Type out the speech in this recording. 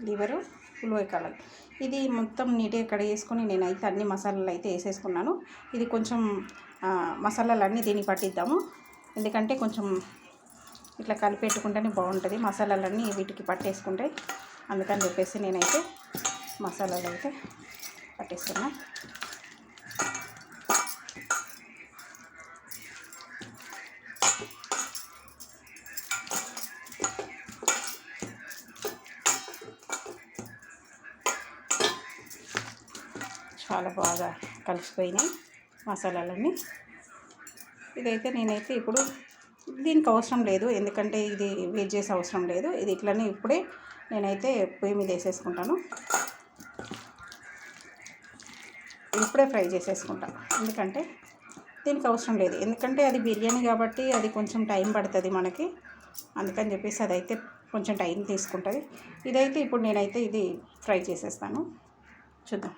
Liver, ఉల్లిపాయ కాడలు. ఇది మొత్తం నీట్గా కడిగేసుకొని నేనైతే అన్ని మసాలాలు అయితే వేసేసుకున్నాను. ఇది కొంచెం మసాలాలన్నీ దీనికి పట్టిద్దాము. ఎందుకంటే కొంచెం ఇట్లా కలిపెట్టుకుంటేనే బాగుంటుంది, మసాలాలన్నీ వీటికి పట్టేసుకుంటాయి. అందుకని చెప్పేసి నేనైతే మసాలాలు అయితే పట్టేస్తున్నా. చాలా బాగా కలిసిపోయినాయి మసాలాలన్నీ. ఇదైతే నేనైతే ఇప్పుడు దీనికి అవసరం లేదు, ఎందుకంటే ఇది వేడి చేసే అవసరం లేదు. ఇది ఇట్లనే ఇప్పుడే నేనైతే పొయ్యి మీద వేసేసుకుంటాను. ఇప్పుడే ఫ్రై చేసేసుకుంటాను, ఎందుకంటే దీనికి అవసరం లేదు. ఎందుకంటే అది బిర్యానీ కాబట్టి అది కొంచెం టైం పడుతుంది మనకి, అందుకని చెప్పేసి అదైతే కొంచెం టైం తీసుకుంటుంది. ఇదైతే ఇప్పుడు నేనైతే ఇది ఫ్రై చేసేస్తాను, చూద్దాం.